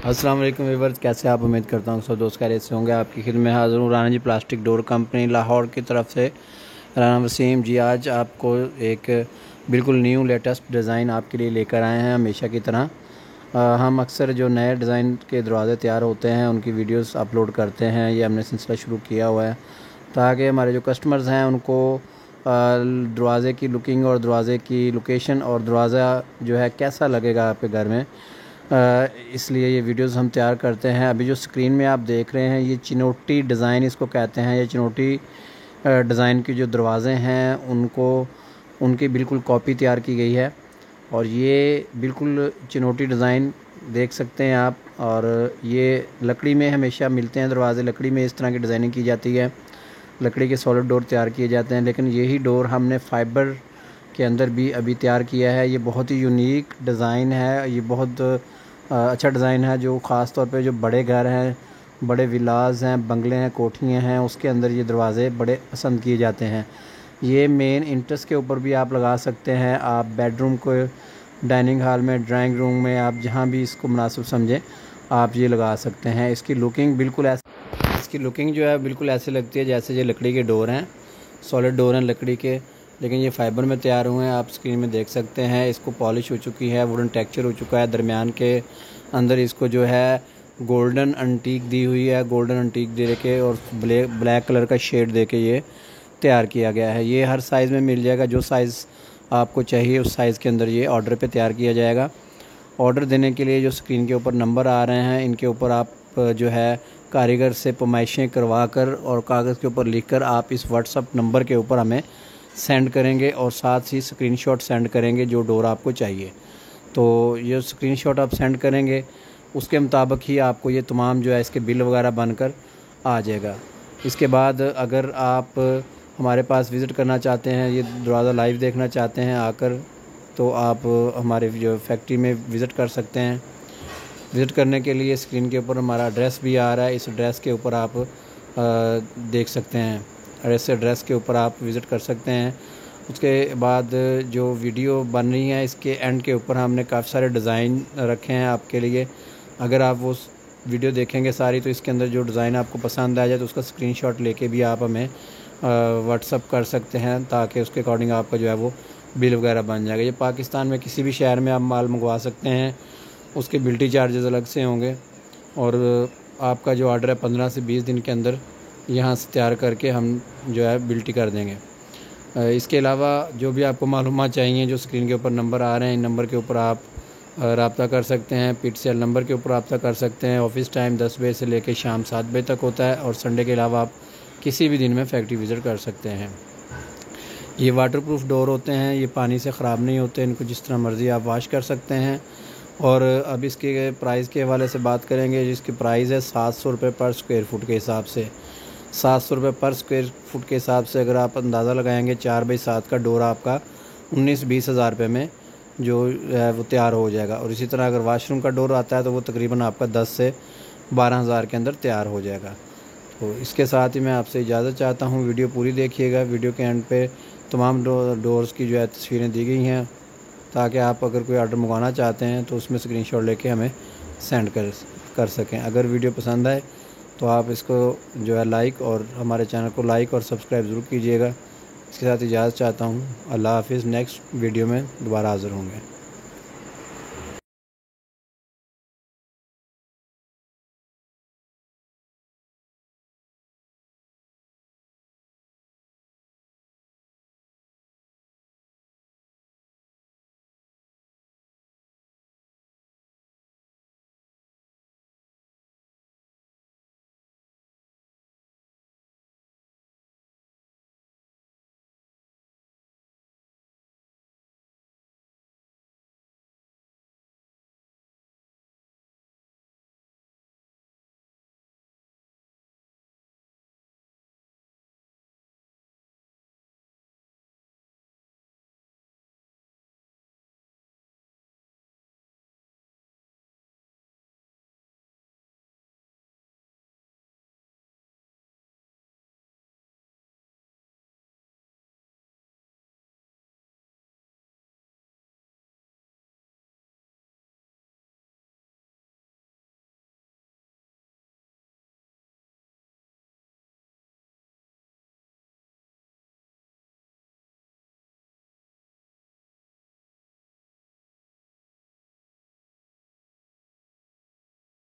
अस्सलाम वालेकुम व्यूअर्स, कैसे आप? उम्मीद करता हूँ सब दोस्त खैरियत से होंगे। आपकी खिदमत में हाज़िर हूँ राना जी प्लास्टिक डोर कंपनी लाहौर की तरफ से। राना वसीम जी आज आपको एक बिल्कुल न्यू लेटेस्ट डिज़ाइन आपके लिए लेकर आए हैं। हमेशा की तरह हम अक्सर जो नए डिज़ाइन के दरवाज़े तैयार होते हैं उनकी वीडियोस अपलोड करते हैं। ये हमने सिलसिला शुरू किया हुआ है ताकि हमारे जो कस्टमर्स हैं उनको दरवाज़े की लुकिंग और दरवाज़े की लोकेशन और दरवाज़ा जो है कैसा लगेगा आपके घर में, इसलिए ये वीडियोस हम तैयार करते हैं। अभी जो स्क्रीन में आप देख रहे हैं ये चिनोटी डिज़ाइन इसको कहते हैं। ये चिनोटी डिज़ाइन के जो दरवाज़े हैं उनकी बिल्कुल कॉपी तैयार की गई है और ये बिल्कुल चिनोटी डिज़ाइन देख सकते हैं आप। और ये लकड़ी में हमेशा मिलते हैं दरवाज़े, लकड़ी में इस तरह की डिज़ाइनिंग की जाती है, लकड़ी के सॉलिड डोर तैयार किए जाते हैं। लेकिन यही डोर हमने फ़ाइबर के अंदर भी अभी तैयार किया है। ये बहुत ही यूनिक डिज़ाइन है, ये बहुत अच्छा डिज़ाइन है जो ख़ास तौर पे जो बड़े घर हैं, बड़े विलास हैं, बंगले हैं, कोठियाँ हैं, उसके अंदर ये दरवाज़े बड़े पसंद किए जाते हैं। ये मेन इंट्रेस के ऊपर भी आप लगा सकते हैं। आप बेडरूम को, डाइनिंग हॉल में, ड्राइंग रूम में, आप जहाँ भी इसको मुनासिब समझें आप ये लगा सकते हैं। इसकी लुकिंग जो है बिल्कुल ऐसे लगती है जैसे ये लकड़ी के डोर हैं, सॉलिड डोर हैं लकड़ी के, लेकिन ये फाइबर में तैयार हुए हैं। आप स्क्रीन में देख सकते हैं। इसको पॉलिश हो चुकी है, वुडन टेक्सचर हो चुका है। दरमियान के अंदर इसको जो है गोल्डन अंटीक दी हुई है, गोल्डन अंटीक दे के और ब्लैक कलर का शेड दे के ये तैयार किया गया है। ये हर साइज़ में मिल जाएगा, जो साइज़ आपको चाहिए उस साइज़ के अंदर ये ऑर्डर पे तैयार किया जाएगा। ऑर्डर देने के लिए जो स्क्रीन के ऊपर नंबर आ रहे हैं इनके ऊपर आप जो है कारीगर से पैमाइशें करवा कर और कागज़ के ऊपर लिख कर आप इस व्हाट्सअप नंबर के ऊपर हमें सेंड करेंगे और साथ ही स्क्रीनशॉट सेंड करेंगे जो डोर आपको चाहिए। तो ये स्क्रीनशॉट आप सेंड करेंगे, उसके मुताबिक ही आपको ये तमाम जो है इसके बिल वगैरह बनकर आ जाएगा। इसके बाद अगर आप हमारे पास विज़िट करना चाहते हैं, ये दरवाज़ा लाइव देखना चाहते हैं आकर, तो आप हमारे जो फैक्ट्री में विज़िट कर सकते हैं। विज़िट करने के लिए स्क्रीन के ऊपर हमारा एड्रेस भी आ रहा है, इस एड्रेस के ऊपर आप देख सकते हैं। एड्रेस के ऊपर आप विज़िट कर सकते हैं। उसके बाद जो वीडियो बन रही है इसके एंड के ऊपर हमने काफ़ी सारे डिज़ाइन रखे हैं आपके लिए। अगर आप वो वीडियो देखेंगे सारी तो इसके अंदर जो डिज़ाइन आपको पसंद आ जाए तो उसका स्क्रीनशॉट लेके भी आप हमें व्हाट्सअप कर सकते हैं ताकि उसके अकॉर्डिंग आपका जो है वो बिल वगैरह बन जाएगा। ये पाकिस्तान में किसी भी शहर में आप माल मंगवा सकते हैं, उसके बिल्टी चार्जेस अलग से होंगे और आपका जो ऑर्डर है 15 से 20 दिन के अंदर यहाँ से तैयार करके हम जो है बिल्टी कर देंगे। इसके अलावा जो भी आपको मालूमात चाहिए जो स्क्रीन के ऊपर नंबर आ रहे हैं इन नंबर के ऊपर आप रब्ता कर सकते हैं। PTCL नंबर के ऊपर रब्ता कर सकते हैं। ऑफिस टाइम 10 बजे से लेकर शाम 7 बजे तक होता है और संडे के अलावा आप किसी भी दिन में फैक्ट्री विज़िट कर सकते हैं। ये वाटरप्रूफ डोर होते हैं, ये पानी से ख़राब नहीं होते, इनको जिस तरह मर्ज़ी आप वॉश कर सकते हैं। और अब इसके प्राइस के हवाले से बात करेंगे, जिसकी प्राइस है 700 रुपये पर स्क्वायर फुट के हिसाब से। 700 रुपये पर स्क्वायर फुट के हिसाब से अगर आप अंदाज़ा लगाएंगे 4 बाई 7 का डोर आपका 19-20 हज़ार रुपये में जो है वो तैयार हो जाएगा। और इसी तरह अगर वाशरूम का डोर आता है तो वो तकरीबन आपका 10 से 12 हज़ार के अंदर तैयार हो जाएगा। तो इसके साथ ही मैं आपसे इजाज़त चाहता हूँ। वीडियो पूरी देखिएगा। वीडियो के एंड पे तमाम डोर्स की जो है तस्वीरें दी गई हैं ताकि आप अगर कोई ऑर्डर मंगवाना चाहते हैं तो उसमें स्क्रीनशॉट लेके हमें सेंड कर सकें। अगर वीडियो पसंद आए तो आप इसको जो है लाइक और हमारे चैनल को लाइक और सब्सक्राइब ज़रूर कीजिएगा। इसके साथ इजाज़त चाहता हूँ। अल्लाह हाफ़िज़। नेक्स्ट वीडियो में दोबारा हाज़िर होंगे।